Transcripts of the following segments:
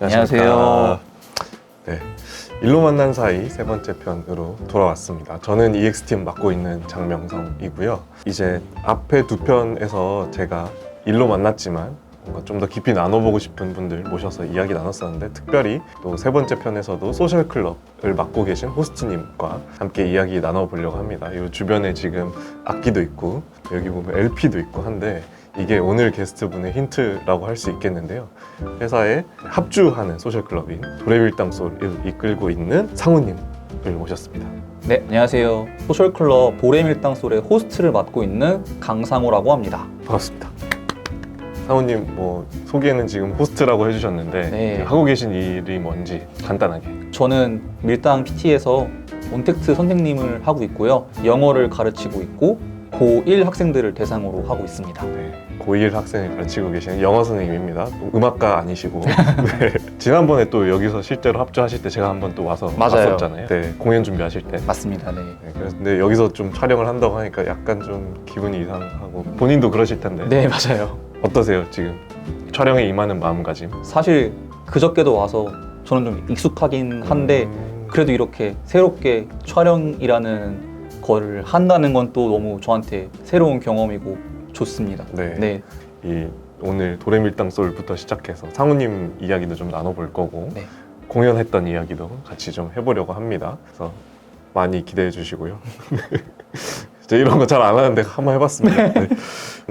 안녕하세요. 네, 일로 만난 사이 세 번째 편으로 돌아왔습니다. 저는 EX팀 맡고 있는 장명성이고요. 이제 앞에 두 편에서 제가 일로 만났지만 뭔가 좀 더 깊이 나눠보고 싶은 분들 모셔서 이야기 나눴었는데, 특별히 또 세 번째 편에서도 소셜클럽을 맡고 계신 호스트님과 함께 이야기 나눠보려고 합니다. 이 주변에 지금 악기도 있고 여기 보면 LP도 있고 한데, 이게 오늘 게스트분의 힌트라고 할 수 있겠는데요. 회사에 합주하는 소셜클럽인 도레밀당솔을 이끌고 있는 상우님을 모셨습니다. 네, 안녕하세요. 소셜클럽 보레밀당솔의 호스트를 맡고 있는 강상우라고 합니다. 반갑습니다. 상우님, 뭐 소개는 지금 호스트라고 해주셨는데 네. 하고 계신 일이 뭔지 간단하게. 저는 밀당 PT에서 온택트 선생님을 하고 있고요. 영어를 가르치고 있고 고1 학생들을 대상으로 하고 있습니다. 네, 고1 학생을 가르치고 계시는 영어 선생님입니다. 또 음악가 아니시고 네. 지난번에 또 여기서 실제로 합주하실 때 제가 한번 또 와서 맞아요. 봤었잖아요. 네, 공연 준비하실 때. 맞습니다. 네. 네, 그래서 근데 여기서 좀 촬영을 한다고 하니까 약간 좀 기분이 이상하고, 본인도 그러실 텐데. 네, 맞아요. 어떠세요 지금 촬영에 임하는 마음가짐? 사실 그저께도 와서 저는 좀 익숙하긴 한데 그래도 이렇게 새롭게 촬영이라는 거를 한다는 건 또 너무 저한테 새로운 경험이고 좋습니다. 네. 네. 이 오늘 도레밀당솔부터 시작해서 상우님 이야기도 좀 나눠볼 거고, 네. 공연했던 이야기도 같이 좀 해보려고 합니다. 그래서 많이 기대해 주시고요. 제가 이런 거 잘 안 하는데 한번 해봤습니다. 네.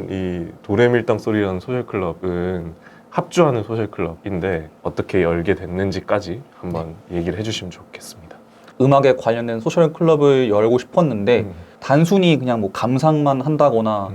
이 도레밀당솔이라는 소셜클럽은 합주하는 소셜클럽인데 어떻게 열게 됐는지까지 한번 얘기를 해주시면 좋겠습니다. 음악에 관련된 소셜 클럽을 열고 싶었는데 단순히 그냥 뭐 감상만 한다거나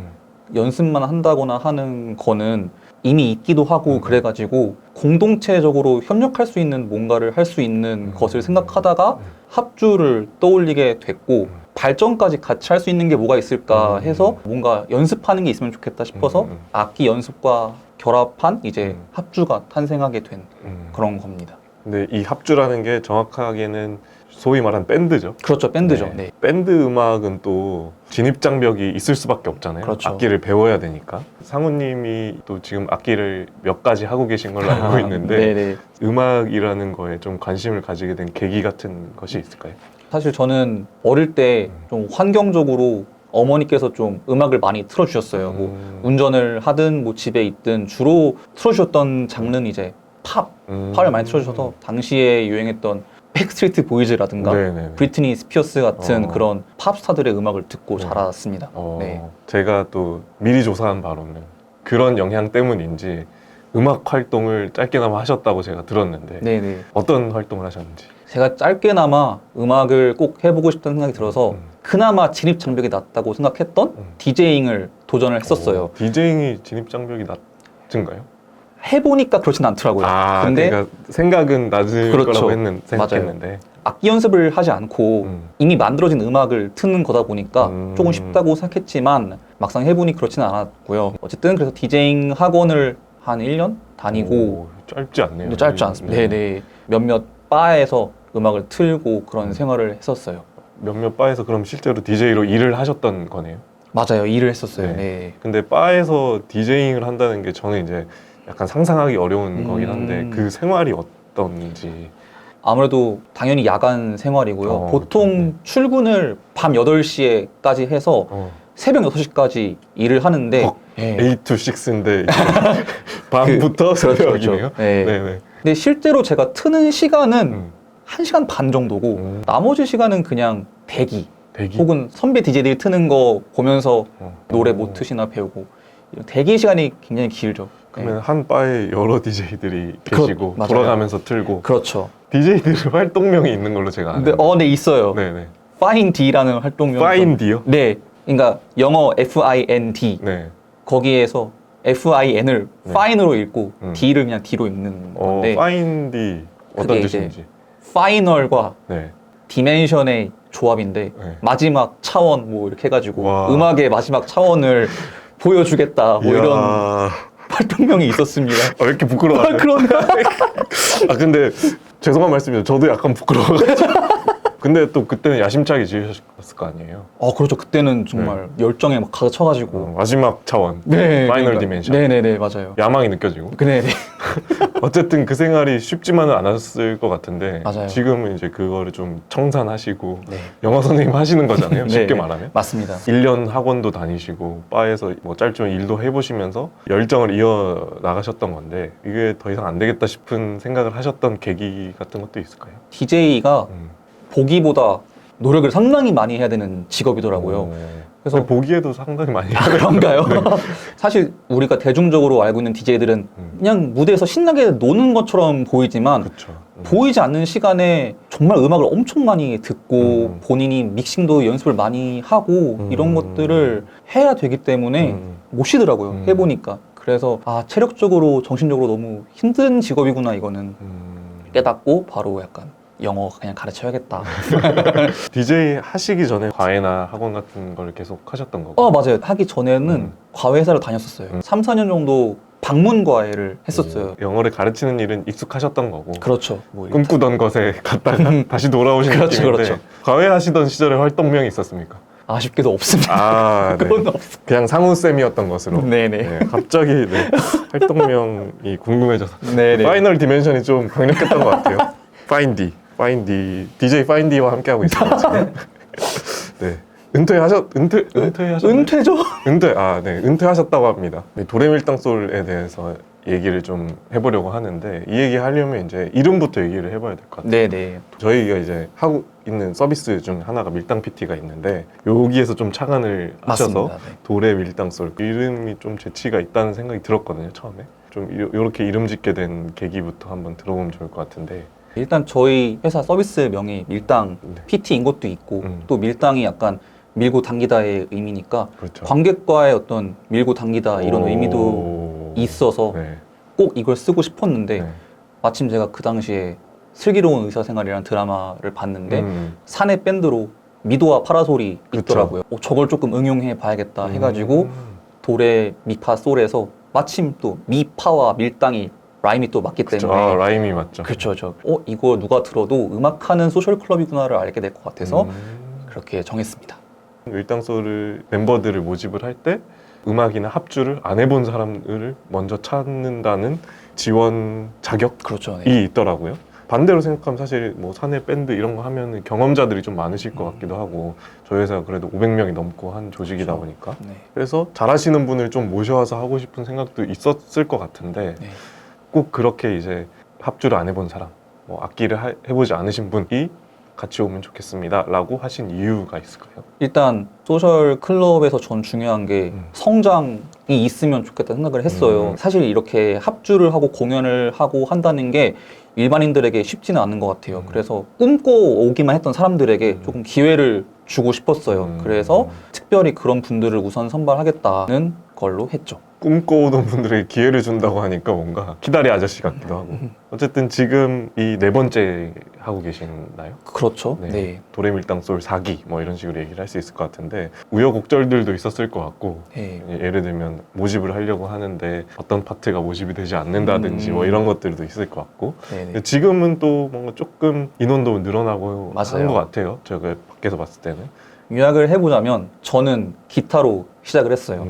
연습만 한다거나 하는 거는 이미 있기도 하고 그래가지고 공동체적으로 협력할 수 있는 뭔가를 할 수 있는 것을 생각하다가 합주를 떠올리게 됐고, 발전까지 같이 할 수 있는 게 뭐가 있을까 해서 뭔가 연습하는 게 있으면 좋겠다 싶어서 악기 연습과 결합한 이제 합주가 탄생하게 된 그런 겁니다. 근데 이 합주라는 게 정확하게는 소위 말하는 밴드죠. 그렇죠, 밴드죠. 네. 밴드 음악은 또 진입장벽이 있을 수밖에 없잖아요. 그렇죠. 악기를 배워야 되니까. 상우님이 또 지금 악기를 몇 가지 하고 계신 걸로 알고 있는데 네네. 음악이라는 거에 좀 관심을 가지게 된 계기 같은 것이 있을까요? 사실 저는 어릴 때 좀 환경적으로 어머니께서 좀 음악을 많이 틀어주셨어요. 뭐 운전을 하든 뭐 집에 있든 주로 틀어주셨던 장르는 이제 팝을 많이 틀어주셔서 당시에 유행했던 백스트리트 보이즈라든가 네네네. 브리트니 스피어스 같은 어. 그런 팝스타들의 음악을 듣고 네. 자랐습니다. 네. 제가 또 미리 조사한 바로는 그런 영향 때문인지 음악 활동을 짧게나마 하셨다고 제가 들었는데 네네. 어떤 활동을 하셨는지. 제가 짧게나마 음악을 꼭 해보고 싶다는 생각이 들어서 그나마 진입 장벽이 낮다고 생각했던 디제잉을 도전을 했었어요. 디제잉이 진입장벽이 낮은가요? 해보니까 그렇진 않더라고요. 근데 그러니까 생각은 낮을 그렇죠. 거라고 생각했는데. 악기 연습을 하지 않고 이미 만들어진 음악을 트는 거다 보니까 조금 쉽다고 생각했지만 막상 해보니 그렇지는 않았고요. 어쨌든 그래서 디제잉 학원을 한 1년 다니고. 오, 짧지 않네요. 근데 짧지 않습니다. 네네. 몇몇 바에서 음악을 틀고 그런 생활을 했었어요. 몇몇 바에서 그럼 실제로 DJ로 일을 하셨던 거네요? 맞아요. 일을 했었어요. 네. 네. 근데 바에서 디제잉을 한다는 게 저는 이제 약간 상상하기 어려운 거긴 한데 그 생활이 어떤지. 아무래도 당연히 야간 생활이고요. 보통 출근을 밤 8시에까지 해서 새벽 6시까지 일을 하는데 8 to 6인데 밤부터 새벽이네요. 그렇죠. 네. 네네. 근데 실제로 제가 트는 시간은 1시간 반 정도고 나머지 시간은 그냥 대기 혹은 선배 DJ들이 트는 거 보면서 노래 뭐 트시나 배우고, 대기 시간이 굉장히 길죠. 그러면 한 바에 여러 DJ들이 계시고 맞아요. 돌아가면서 틀고. 그렇죠. DJ들 활동명이 있는 걸로 제가 아는데. 네, 있어요. 네네. Find D라는 활동명. Find D요? 네. 그러니까 영어 FIND. 네. 거기에서 FIN을 네. Fine으로 읽고 D를 그냥 D로 읽는 건데. Find D 어떤 그게 뜻인지. 파이널과 네. 디멘션의 조합인데 네. 마지막 차원 뭐 이렇게 해가지고 와. 음악의 마지막 차원을 보여주겠다 뭐 이야. 이런 활동명이 있었습니다. 왜 이렇게 부끄러워요? 그런가? 근데 죄송한 말씀이죠. 저도 약간 부끄러워가지고. 근데 또 그때는 야심차게 지으셨을 거 아니에요? 그렇죠. 그때는 정말 열정에 막 가득쳐가지고. 마지막 차원, 네, 파이널 디멘션. 네네네, 맞아요. 야망이 느껴지고. 네네. 어쨌든 그 생활이 쉽지만은 않았을 것 같은데 맞아요. 지금은 이제 그거를 좀 청산하시고 네. 영어 선생님 하시는 거잖아요. 네, 쉽게 네. 말하면. 맞습니다. 1년 학원도 다니시고 바에서 뭐 짧지만 일도 해보시면서 열정을 이어나가셨던 건데 이게 더 이상 안 되겠다 싶은 생각을 하셨던 계기 같은 것도 있을까요? DJ가 음. 보기보다 노력을 상당히 많이 해야 되는 직업이더라고요. 그래서 그래서 보기에도 상당히 많이 그런가요? 사실 우리가 대중적으로 알고 있는 DJ들은 그냥 무대에서 신나게 노는 것처럼 보이지만 그렇죠. 보이지 않는 시간에 정말 음악을 엄청 많이 듣고 본인이 믹싱도 연습을 많이 하고 이런 것들을 해야 되기 때문에 못 쉬더라고요. 해보니까. 그래서 체력적으로 정신적으로 너무 힘든 직업이구나 이거는 깨닫고 바로 약간 영어 그냥 가르쳐야겠다. DJ 하시기 전에 과외나 학원 같은 걸 계속 하셨던 거고. 맞아요. 하기 전에는 과외 회사를 다녔었어요. 3, 4년 정도 방문 과외를 했었어요. 영어를 가르치는 일은 익숙하셨던 거고. 그렇죠. 뭐 이렇게. 꿈꾸던 것에 갔다가 다시 돌아오신 그렇죠, 느낌인데 그렇죠. 과외하시던 시절에 활동명이 있었습니까? 아쉽게도 없습니다. 네. 그건 없어. 그냥 상우쌤이었던 것으로. 네네. 네, 갑자기 활동명이 궁금해져서 네네. 파이널 디멘션이 좀 강력했던 것 같아요. 파인디, DJ 파인디와 함께하고 있습니다. 지금. 네. 은퇴하셨나요? 은퇴죠? 은퇴하셨다고 합니다. 도레밀당솔에 대해서 얘기를 좀 해보려고 하는데 이 얘기 하려면 이제 이름부터 얘기를 해봐야 될 것 같아요. 네네. 저희가 이제 하고 있는 서비스 중 하나가 밀당 PT가 있는데 여기에서 좀 착안을 하셔서 맞습니다. 네. 도레밀당솔 이름이 좀 재치가 있다는 생각이 들었거든요. 처음에 좀 이렇게 이름 짓게 된 계기부터 한번 들어보면 좋을 것 같은데. 일단 저희 회사 서비스 명이 밀당 네. PT인 것도 있고 또 밀당이 약간 밀고 당기다의 의미니까 그렇죠. 관객과의 어떤 밀고 당기다 이런 의미도 오. 있어서 네. 꼭 이걸 쓰고 싶었는데 네. 마침 제가 그 당시에 슬기로운 의사생활이라는 드라마를 봤는데 사내 밴드로 미도와 파라솔이 그쵸. 있더라고요. 저걸 조금 응용해 봐야겠다 해가지고 도레 미파 솔에서 마침 또 미파와 밀당이 라임이 또 맞기 그쵸. 때문에 라임이 맞죠. 그렇죠. 이거 누가 들어도 음악하는 소셜 클럽이구나를 알게 될 것 같아서 그렇게 정했습니다. 밀당솔을 멤버들을 모집을 할 때 음악이나 합주를 안 해본 사람을 먼저 찾는다는 지원 자격이 그렇죠. 네. 있더라고요. 반대로 생각하면 사실 뭐 사내 밴드 이런 거 하면 경험자들이 좀 많으실 것 같기도 하고 저희 회사가 그래도 500명이 넘고 한 조직이다 그렇죠. 보니까 네. 그래서 잘하시는 분을 좀 모셔와서 하고 싶은 생각도 있었을 것 같은데 네. 꼭 그렇게 이제 합주를 안 해본 사람, 뭐 악기를 해보지 않으신 분이 같이 오면 좋겠습니다 라고 하신 이유가 있을까요? 일단 소셜 클럽에서 전 중요한 게 성장이 있으면 좋겠다 생각을 했어요. 사실 이렇게 합주를 하고 공연을 하고 한다는 게 일반인들에게 쉽지는 않은 것 같아요. 그래서 꿈꿔오기만 했던 사람들에게 조금 기회를 주고 싶었어요. 그래서 특별히 그런 분들을 우선 선발하겠다는 걸로 했죠. 꿈꿔오던 분들에게 기회를 준다고 하니까 뭔가 기다리 아저씨 같기도 하고 어쨌든 지금 이 네 번째 하고 계시나요? 그렇죠. 네. 네. 도레밀당솔 4기 뭐 이런 식으로 얘기를 할 수 있을 것 같은데 우여곡절들도 있었을 것 같고 네. 예를 들면 모집을 하려고 하는데 어떤 파트가 모집이 되지 않는다든지 뭐 이런 것들도 있을 것 같고 네네. 지금은 또 뭔가 조금 인원도 늘어나고 맞아요. 하는 것 같아요. 제가 밖에서 봤을 때는 요약을 해보자면 저는 기타로 시작을 했어요.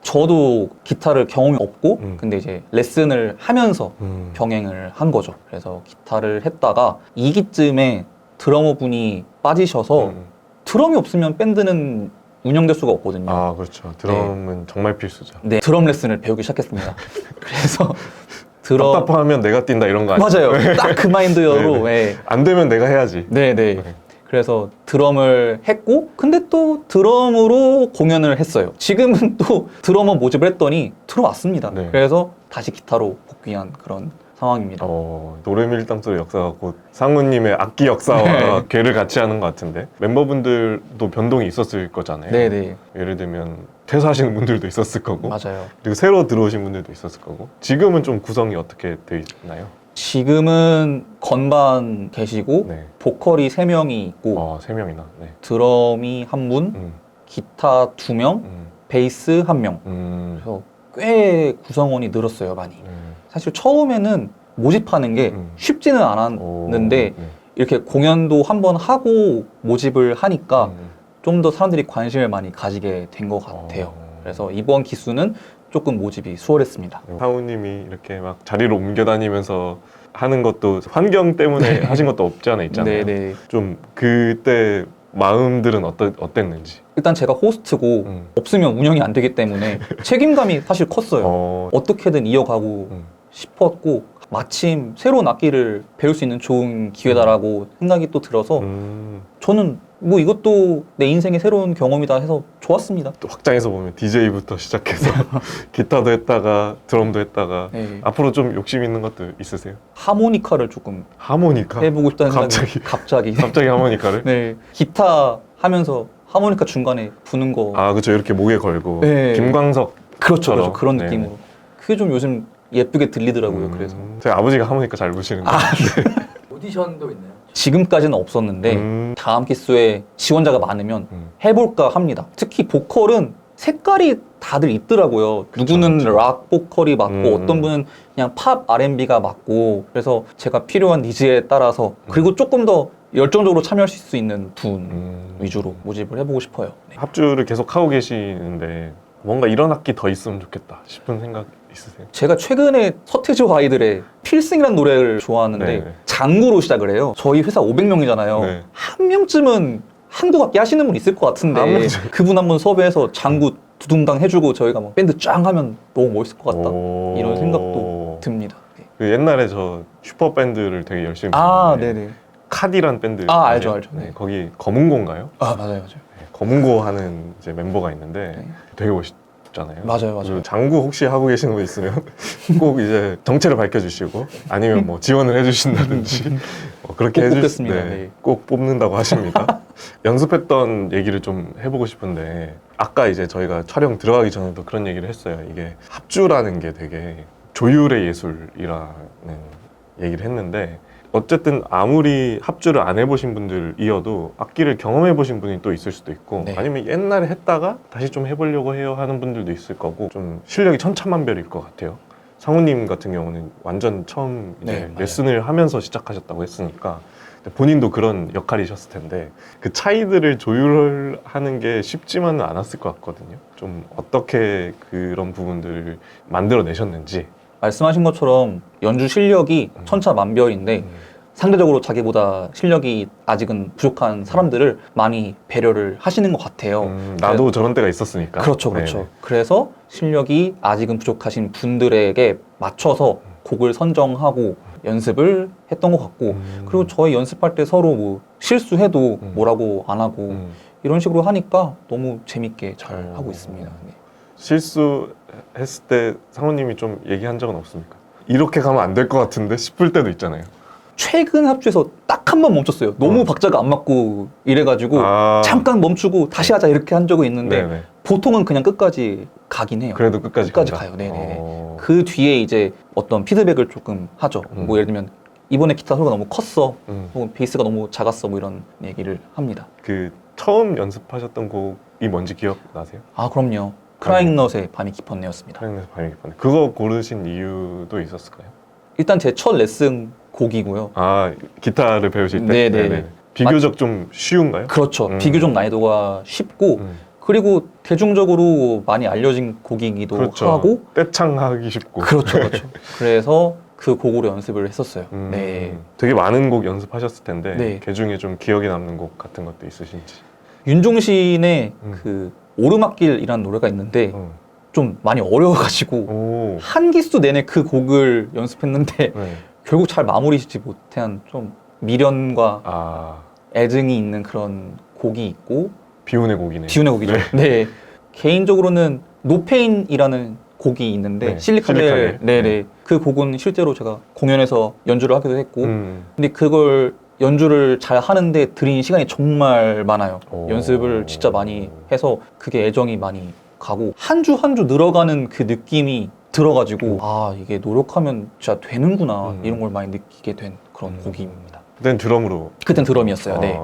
저도 기타를 경험이 없고 근데 이제 레슨을 하면서 병행을 한 거죠. 그래서 기타를 했다가 2기쯤에 드러머분이 빠지셔서 드럼이 없으면 밴드는 운영될 수가 없거든요. 아 그렇죠. 드럼은 정말 필수죠. 네, 드럼 레슨을 배우기 시작했습니다. 그래서 드럼 답답하면 내가 뛴다 이런 거 아니에요? 맞아요. 딱 그 마인드로 네. 안 되면 내가 해야지. 네네. 그래서 드럼을 했고 근데 또 드럼으로 공연을 했어요. 지금은 또 드러머 모집을 했더니 들어왔습니다. 네. 그래서 다시 기타로 복귀한 그런 상황입니다. 도레밀당솔의 역사가 곧 상우님의 악기 역사와 궤를 같이 하는 것 같은데 멤버분들도 변동이 있었을 거잖아요. 네네. 예를 들면 퇴사하시는 분들도 있었을 거고 맞아요. 그리고 새로 들어오신 분들도 있었을 거고 지금은 좀 구성이 어떻게 돼 있나요? 지금은 건반 계시고 네. 보컬이 3명이 있고 3명이나. 네. 드럼이 1분, 기타 2명, 베이스 1명. 그래서 꽤 구성원이 늘었어요, 많이. 사실 처음에는 모집하는 게 쉽지는 않았는데 이렇게 공연도 한번 하고 모집을 하니까 좀 더 사람들이 관심을 많이 가지게 된 것 같아요. 그래서 이번 기수는 조금 모집이 수월했습니다. 상우님이 이렇게 막 자리를 옮겨 다니면서 하는 것도 환경 때문에 하신 것도 없지 않아 있잖아요. 네네. 좀 그때 마음들은 어땠는지. 일단 제가 호스트고 없으면 운영이 안 되기 때문에 책임감이 사실 컸어요. 어떻게든 이어가고 싶었고 마침 새로운 악기를 배울 수 있는 좋은 기회다라고 생각이 또 들어서 저는 뭐 이것도 내 인생의 새로운 경험이다 해서 좋았습니다. 또 확장해서 보면 DJ부터 시작해서 기타도 했다가 드럼도 했다가 네. 앞으로 좀 욕심 있는 것도 있으세요? 하모니카를 조금 하모니카? 해보고 싶다는 생각이 갑자기 하모니카를? 네, 기타 하면서 하모니카 중간에 부는 거 아 그렇죠. 이렇게 목에 걸고 네. 김광석 그렇죠. 그런 네. 느낌으로 그게 좀 요즘 예쁘게 들리더라고요. 그래서 제 아버지가 하모니카 잘 부시는데 오디션도 있나요? 지금까지는 없었는데 다음 기수에 지원자가 많으면 해볼까 합니다. 특히 보컬은 색깔이 다들 있더라고요. 누구는 락 보컬이 맞고 어떤 분은 그냥 팝 R&B가 맞고 그래서 제가 필요한 니즈에 따라서 그리고 조금 더 열정적으로 참여할 수 있는 분 위주로 모집을 해보고 싶어요. 네. 합주를 계속 하고 계시는데 뭔가 이런 악기 더 있으면 좋겠다 싶은 생각 있으세요? 제가 최근에 서태지와 아이들의 필승이라는 노래를 좋아하는데 네. 장구로 시작을 해요. 저희 회사 500명이잖아요. 네. 한 명쯤은 한국 악기 하시는 분 있을 것 같은데 한 명쯤. 그분 한번 섭외해서 장구 두둥당 해주고 저희가 막 밴드 짱 하면 너무 멋있을 것 같다. 이런 생각도 듭니다. 네. 그 옛날에 저 슈퍼밴드를 되게 열심히 아, 봤는데 네네. 카디란 밴드 아, 아세요? 알죠. 네, 거기 검은고인가요? 아, 맞아요. 네, 검은고 하는 이제 멤버가 있는데 네. 되게 멋있잖아요. 맞아요. 그리고 장구 혹시 하고 계시는 분 있으면 꼭 이제 정체를 밝혀주시고 아니면 뭐 지원을 해주신다든지 그렇게 꼭 해주시 뽑겠습니다. 네, 네. 꼭 뽑는다고 하십니다. 연습했던 얘기를 좀 해보고 싶은데 아까 이제 저희가 촬영 들어가기 전에도 그런 얘기를 했어요. 이게 합주라는 게 되게 조율의 예술이라는 얘기를 했는데 어쨌든 아무리 합주를 안 해보신 분들이어도 악기를 경험해보신 분이 또 있을 수도 있고 네. 아니면 옛날에 했다가 다시 좀 해보려고 해요 하는 분들도 있을 거고 좀 실력이 천차만별일 것 같아요. 상우님 같은 경우는 완전 처음 이제 네, 맞아요. 레슨을 하면서 시작하셨다고 했으니까 본인도 그런 역할이셨을 텐데 그 차이들을 조율하는 게 쉽지만은 않았을 것 같거든요. 좀 어떻게 그런 부분들을 만들어내셨는지. 말씀하신 것처럼 연주 실력이 천차만별인데 상대적으로 자기보다 실력이 아직은 부족한 사람들을 많이 배려를 하시는 것 같아요. 나도 저런 때가 있었으니까. 그렇죠. 네네. 그래서 실력이 아직은 부족하신 분들에게 맞춰서 곡을 선정하고 연습을 했던 것 같고 그리고 저희 연습할 때 서로 뭐 실수해도 뭐라고 안 하고 이런 식으로 하니까 너무 재밌게 잘 하고 있습니다. 네. 실수했을 때 상우님이 좀 얘기한 적은 없습니까? 이렇게 가면 안 될 것 같은데 싶을 때도 있잖아요. 최근 합주에서 딱 한 번 멈췄어요. 너무 박자가 안 맞고 이래가지고 잠깐 멈추고 다시 하자 이렇게 한 적은 있는데 네네. 보통은 그냥 끝까지 가긴 해요. 그래도 끝까지 간다? 가요. 네네네. 그 뒤에 이제 어떤 피드백을 조금 하죠. 뭐 예를 들면 이번에 기타 소리가 너무 컸어. 혹은 베이스가 너무 작았어. 뭐 이런 얘기를 합니다. 그 처음 연습하셨던 곡이 뭔지 기억나세요? 아 그럼요. 크라잉넛의 밤이 깊었네였습니다. 크라잉넛의 밤이 깊었네. 그거 고르신 이유도 있었을까요? 일단 제 첫 레슨 곡이고요. 아 기타를 배우실 때? 네네네. 비교적 좀 쉬운가요? 그렇죠. 비교적 난이도가 쉽고 그리고 대중적으로 많이 알려진 곡이기도 그렇죠. 하고 떼창하기 쉽고 그렇죠. 그래서 그 곡으로 연습을 했었어요. 네. 되게 많은 곡 연습하셨을 텐데 네. 그 중에 좀 기억에 남는 곡 같은 것도 있으신지. 윤종신의 그 오르막길이라는 노래가 있는데 좀 많이 어려워가지고 오. 한 기수 내내 그 곡을 연습했는데 네. 결국 잘 마무리 짓지 못한 좀 미련과 아 애증이 있는 그런 곡이 있고 비운의 곡이네. 비운의 곡이죠. 네. 개인적으로는 노페인이라는 곡이 있는데 네, 실리카겔 실리카겔. 네네 그 곡은 실제로 제가 공연에서 연주를 하기도 했고 근데 그걸 연주를 잘 하는데 들인 시간이 정말 많아요. 오. 연습을 진짜 많이 해서 그게 애정이 많이 가고 한 주 한 주 늘어가는 그 느낌이 들어가지고 아 이게 노력하면 진짜 되는구나 이런 걸 많이 느끼게 된 그런 곡입니다. 그땐 드럼으로. 그땐 드럼이었어요. 네.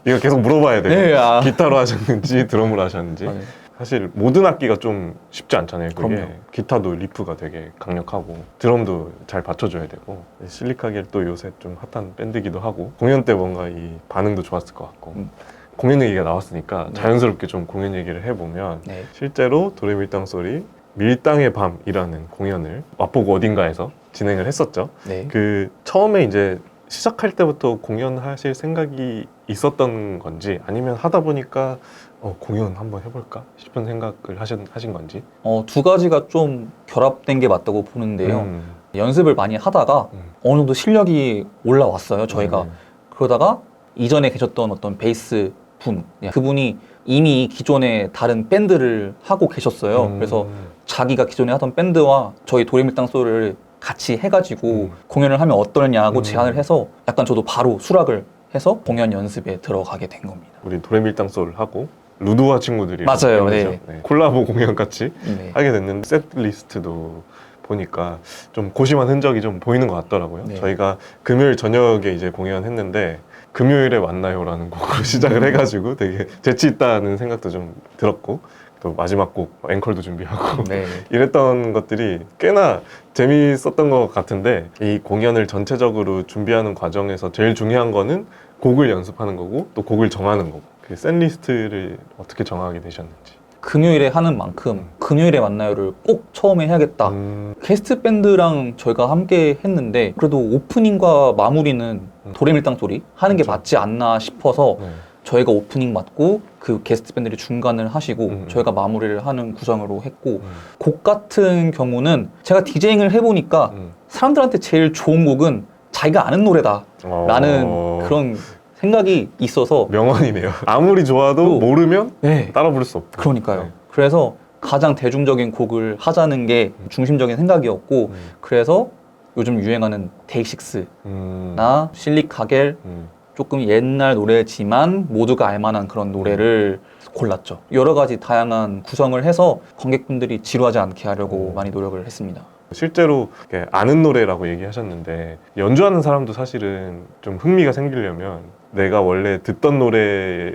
이거 계속 물어봐야 돼요. 네, 아. 기타로 하셨는지 드럼으로 하셨는지. 아, 네. 사실 모든 악기가 좀 쉽지 않잖아요. 그게 그럼요. 기타도 리프가 되게 강력하고 드럼도 잘 받쳐줘야 되고 실리카겔 또 요새 좀 핫한 밴드기도 하고 공연 때 뭔가 이 반응도 좋았을 것 같고 공연 얘기가 나왔으니까 네. 자연스럽게 좀 공연 얘기를 해보면 네. 실제로 도레밀당 소리 밀당의 밤이라는 공연을 마포구 어딘가에서 진행을 했었죠. 네. 그 처음에 이제 시작할 때부터 공연하실 생각이 있었던 건지 아니면 하다 보니까 공연 한번 해볼까 싶은 생각을 하신 건지. 두 가지가 좀 결합된 게 맞다고 보는데요. 연습을 많이 하다가 어느 정도 실력이 올라왔어요, 저희가. 그러다가 이전에 계셨던 어떤 베이스 분, 그분이 이미 기존에 다른 밴드를 하고 계셨어요. 그래서 자기가 기존에 하던 밴드와 저희 도레밀당 소리를 같이 해가지고 공연을 하면 어떠냐고 제안을 해서 약간 저도 바로 수락을 해서 공연 연습에 들어가게 된 겁니다. 우리 도레밀당 소리를 하고 루드와 친구들이 맞아요, 밴드죠. 네. 콜라보 공연 같이 네. 하게 됐는데 세트 리스트도 보니까 좀 고심한 흔적이 좀 보이는 것 같더라고요. 네. 저희가 금요일 저녁에 이제 공연했는데 금요일에 만나요라는 곡으로 시작을 해가지고 되게 재치 있다는 생각도 좀 들었고 또 마지막 곡 앵콜도 준비하고 네. 이랬던 것들이 꽤나 재미있었던 것 같은데 이 공연을 전체적으로 준비하는 과정에서 제일 중요한 거는 곡을 연습하는 거고 또 곡을 정하는 거고 그 셋리스트를 어떻게 정하게 되셨는지. 금요일에 하는 만큼 금요일에 만나요를 꼭 처음에 해야겠다. 게스트 밴드랑 저희가 함께 했는데 그래도 오프닝과 마무리는 도레밀당 소리 하는 게 그렇죠. 맞지 않나 싶어서 네. 저희가 오프닝 맡고 그 게스트 밴들이 중간을 하시고 저희가 마무리를 하는 구성으로 했고 곡 같은 경우는 제가 디제잉을 해보니까 사람들한테 제일 좋은 곡은 자기가 아는 노래다 라는 그런 생각이 있어서 명언이네요. 아무리 좋아도 또- 모르면 네. 따라 부를 수 없다. 그러니까요. 네. 그래서 가장 대중적인 곡을 하자는 게 중심적인 생각이었고 그래서 요즘 유행하는 데이식스나 실리카겔 조금 옛날 노래지만 모두가 알만한 그런 노래를 골랐죠. 여러 가지 다양한 구성을 해서 관객분들이 지루하지 않게 하려고 많이 노력을 했습니다. 실제로 이렇게 아는 노래라고 얘기하셨는데 연주하는 사람도 사실은 좀 흥미가 생기려면 내가 원래 듣던 노래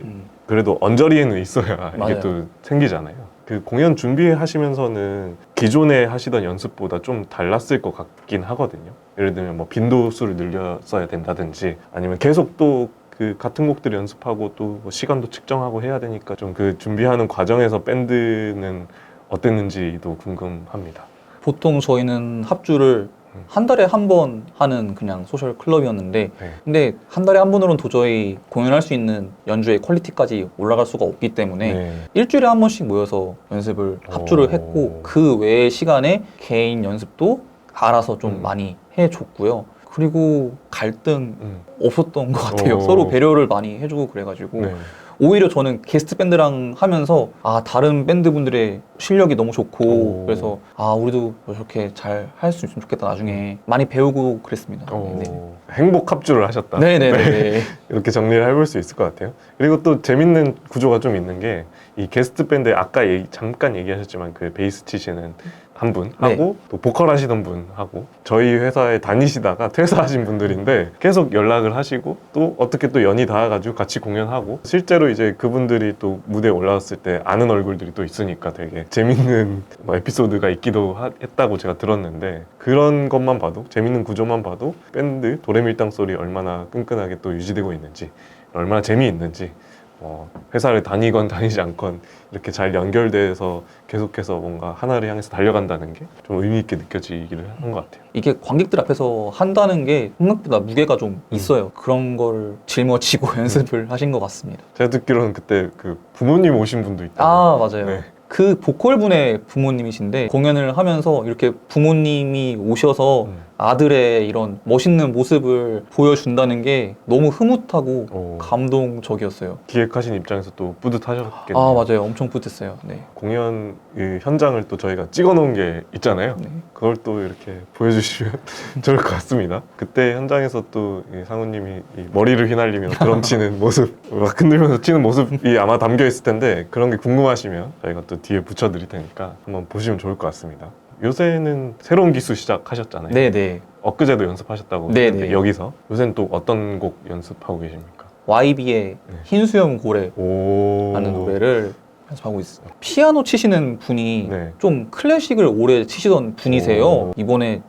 그래도 언저리에는 있어야 맞아요. 이게 또 생기잖아요. 그 공연 준비하시면서는 기존에 하시던 연습보다 좀 달랐을 것 같긴 하거든요. 예를 들면 뭐 빈도수를 늘렸어야 된다든지 아니면 계속 또 그 같은 곡들 연습하고 또뭐 시간도 측정하고 해야 되니까 좀 그 준비하는 과정에서 밴드는 어땠는지도 궁금합니다. 보통 저희는 합주를 한 달에 한 번 하는 그냥 소셜 클럽이었는데 네. 근데 한 달에 한 번으로는 도저히 공연할 수 있는 연주의 퀄리티까지 올라갈 수가 없기 때문에 네. 일주일에 한 번씩 모여서 연습을 합주를 했고 그 외의 시간에 개인 연습도 알아서 좀 많이 해줬고요. 그리고 갈등 없었던 것 같아요. 오. 서로 배려를 많이 해주고 그래가지고 네. 오히려 저는 게스트 밴드랑 하면서 다른 밴드분들의 실력이 너무 좋고 오. 그래서 우리도 저렇게 잘 할 수 있으면 좋겠다 나중에 많이 배우고 그랬습니다. 네. 행복 합주를 하셨다. 네네네. 이렇게 정리를 해볼 수 있을 것 같아요. 그리고 또 재밌는 구조가 좀 있는 게 이 게스트 밴드 아까 잠깐 얘기하셨지만 그 베이스 치시는 한 분 하고 또 보컬 하시던 분 하고 저희 회사에 다니시다가 퇴사하신 분들인데 계속 연락을 하시고 또 어떻게 또 연이 닿아가지고 같이 공연하고 실제로 이제 그분들이 또 무대에 올라왔을 때 아는 얼굴들이 또 있으니까 되게 재밌는 뭐 에피소드가 있기도 했다고 제가 들었는데 그런 것만 봐도 재밌는 구조만 봐도 밴드 도레밀당 소리 얼마나 끈끈하게 또 유지되고 있는지 얼마나 재미있는지 회사를 다니건 다니지 않건 이렇게 잘 연결돼서 계속해서 뭔가 하나를 향해서 달려간다는 게 좀 의미 있게 느껴지기를 한 것 같아요. 이게 관객들 앞에서 한다는 게 생각보다 무게가 좀 있어요. 그런 걸 짊어지고 연습을 하신 것 같습니다. 제가 듣기로는 그때 그 부모님 오신 분도 있다고. 맞아요. 네. 그 보컬분의 부모님이신데 공연을 하면서 이렇게 부모님이 오셔서 아들의 이런 멋있는 모습을 보여준다는 게 너무 흐뭇하고 감동적이었어요. 기획하신 입장에서 또 뿌듯하셨겠네요. 맞아요. 엄청 뿌듯했어요. 네. 공연 그 현장을 또 저희가 찍어놓은 게 있잖아요. 네. 그걸 또 이렇게 보여주시면 좋을 것 같습니다. 그때 현장에서 또 이 상우님이 이 머리를 휘날리며 드럼 치는 모습, 막 흔들면서 치는 모습이 아마 담겨 있을 텐데 그런 게 궁금하시면 저희가 또 뒤에 붙여드릴 테니까 한번 보시면 좋을 것 같습니다. 요새는 새로운 기수 시작하셨잖아요. 네네. 엊그제도 연습하셨다고 네네. 했는데 여기서 요새는 또 어떤 곡 연습하고 계십니까? YB의 흰수염 고래라는 오. 노래를 연습하고 있어요. 피아노 치시는 분이 네. 좀 클래식을 오래 치시던 분이세요. 오. 이번에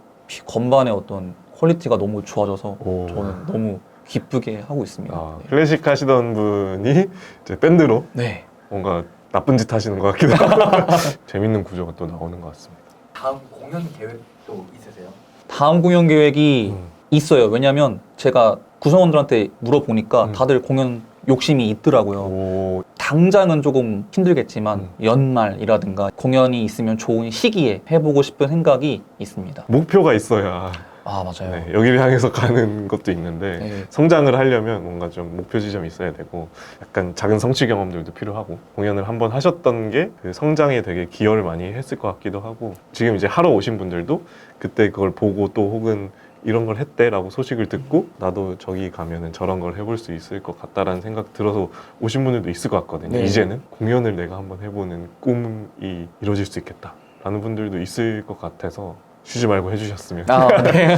건반의 어떤 퀄리티가 너무 좋아져서 오. 저는 너무 기쁘게 하고 있습니다. 아, 네. 클래식 하시던 분이 이제 밴드로 네. 뭔가 나쁜 짓 하시는 것 같기도 하고 재밌는 구조가 또 나오는 것 같습니다. 다음 공연 계획도 있으세요? 다음 공연 계획이 있어요. 왜냐면 제가 구성원들한테 물어보니까 다들 공연 욕심이 있더라고요. 오, 당장은 조금 힘들겠지만 연말이라든가 공연이 있으면 좋은 시기에 해보고 싶은 생각이 있습니다. 목표가 있어야 아 맞아요. 네, 여기를 향해서 가는 것도 있는데 네. 성장을 하려면 뭔가 좀 목표 지점이 있어야 되고 약간 작은 성취 경험들도 필요하고 공연을 한번 하셨던 게 그 성장에 되게 기여를 많이 했을 것 같기도 하고 지금 이제 하러 오신 분들도 그때 그걸 보고 또 혹은 이런 걸 했대 라고 소식을 듣고 나도 저기 가면은 저런 걸 해볼 수 있을 것 같다라는 생각 들어서 오신 분들도 있을 것 같거든요. 네. 이제는 공연을 내가 한번 해보는 꿈이 이루어질 수 있겠다 라는 분들도 있을 것 같아서 쉬지 말고 해주셨으면 아, 네.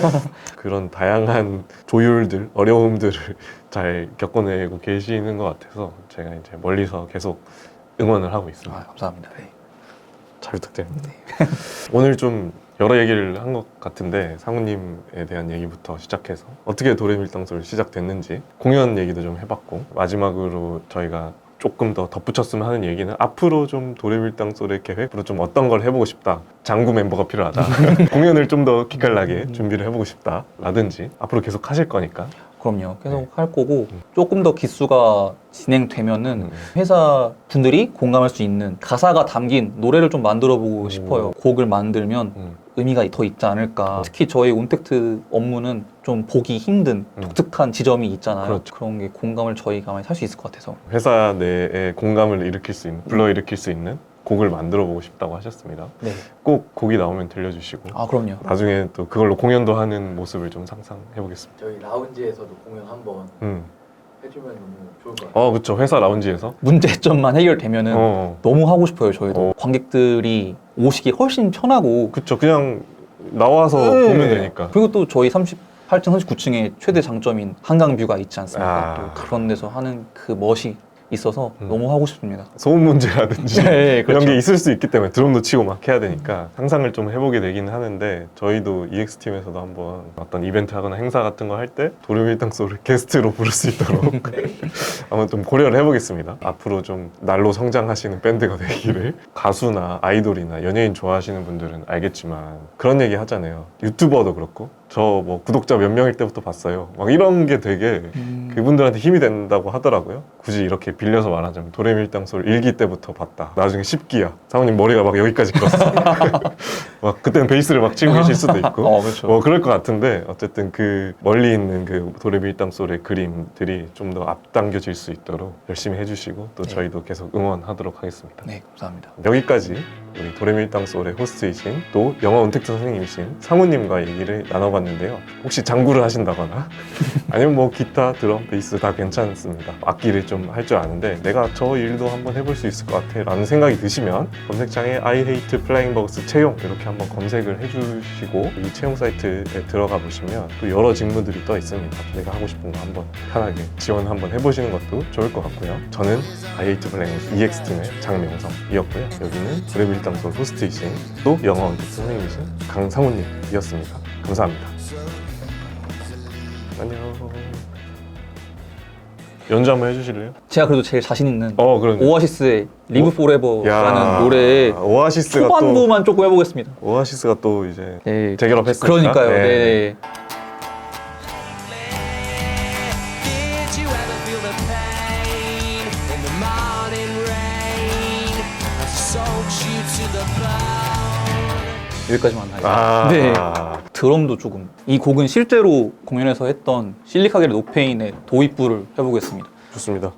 그런 다양한 조율들, 어려움들을 잘 겪어내고 계시는 것 같아서 제가 이제 멀리서 계속 응원을 하고 있습니다. 아, 감사합니다. 네. 잘 부탁드립니다. 오늘 좀 여러 얘기를 한 것 같은데 상우님에 대한 얘기부터 시작해서 어떻게 도레밀당소를 시작됐는지 공연 얘기도 좀 해봤고 마지막으로 저희가 조금 더 덧붙였으면 하는 얘기는 앞으로 좀 도레밀당소의 계획으로 좀 어떤 걸 해보고 싶다. 장구 멤버가 필요하다. 공연을 좀 더 기깔나게 준비를 해보고 싶다. 라든지 앞으로 계속 하실 거니까. 그럼요. 계속 네. 할 거고 조금 더 기수가 진행되면은 회사 분들이 공감할 수 있는 가사가 담긴 노래를 좀 만들어 보고 싶어요. 곡을 만들면 의미가 더 있지 않을까. 특히 저희 온택트 업무는 좀 보기 힘든 독특한 지점이 있잖아요. 그렇죠. 그런 게 공감을 저희가 많이 할 수 있을 것 같아서. 회사 내에 공감을 일으킬 수 있는, 불러일으킬 수 있는 곡을 만들어 보고 싶다고 하셨습니다. 네. 꼭 곡이 나오면 들려주시고 아 그럼요. 나중에 또 그걸로 공연도 하는 모습을 좀 상상해 보겠습니다. 저희 라운지에서도 공연 한번 해주면 너무 좋을 것 같아요. 그쵸. 회사 라운지에서. 문제점만 해결되면은 어. 너무 하고 싶어요. 저희도 어. 관객들이 오시기 훨씬 편하고. 그쵸. 그냥 나와서 네. 보면 되니까. 그리고 또 저희 38층, 39층에 최대 장점인 한강뷰가 있지 않습니까? 아. 또 그런 데서 하는 그 멋이 있어서 너무 하고 싶습니다. 소음 문제라든지 네, 이런 그렇죠. 게 있을 수 있기 때문에 드럼도 치고 막 해야 되니까 상상을 좀 해보게 되기는 하는데 저희도 EX팀에서도 한번 어떤 이벤트 하거나 행사 같은 거 할 때 도레밀당소를 게스트로 부를 수 있도록 한번 좀 고려를 해보겠습니다. 앞으로 좀 날로 성장하시는 밴드가 되기를. 가수나 아이돌이나 연예인 좋아하시는 분들은 알겠지만 그런 얘기 하잖아요. 유튜버도 그렇고 저 뭐 구독자 몇 명일 때부터 봤어요. 막 이런 게 되게 그분들한테 힘이 된다고 하더라고요. 굳이 이렇게 빌려서 말하자면 도레밀당소를 1기 때부터 봤다. 나중에 10기야. 사모님 머리가 막 여기까지 길었어. 막 그때는 베이스를 막 치고 계실 수도 있고. 그렇죠. 뭐 그럴 것 같은데 어쨌든 그 멀리 있는 그 도레밀당소의 그림들이 좀 더 앞당겨질 수 있도록 열심히 해주시고 또 네. 저희도 계속 응원하도록 하겠습니다. 네, 감사합니다. 여기까지 우리 도레밀당소의 호스트이신 또 영어 온택트 선생님이신 상우님과 얘기를 나눠봤는데요. 혹시 장구를 하신다거나 아니면 뭐 기타, 드럼, 베이스 다 괜찮습니다. 악기를 좀 할 줄 아는데 내가 저 일도 한번 해볼 수 있을 것 같아 라는 생각이 드시면 검색창에 I hate flying bugs 채용 이렇게 한번 검색을 해주시고 이 채용 사이트에 들어가 보시면 또 여러 직무들이 떠 있습니다. 내가 하고 싶은 거 한번 편하게 지원 한번 해보시는 것도 좋을 것 같고요. 저는 I hate flying bugs EX팀의 장명성이었고요. 여기는 도레밀당소 호스트이신 또 영어 온택트 선생님이신 강상우님이었습니다. 감사합니다. 안녕. 연주 한번 해주실래요? 제가 그래도 제일 자신 있는 그러네. 오아시스의 Live Forever라는 노래의 오아시스가 초반부만 조금 해보겠습니다. 또 오아시스가 또 이제 네, 재결합했으니까. 그러니까요. 네. 네. Did you ever feel the pain in the morning rain as it soaks you to the bone? 여기까지만 하겠습니다. 네. 드럼도 조금. 이 곡은 실제로 공연에서 했던 실리카겔의 노페인의 도입부를 해보겠습니다. 좋습니다.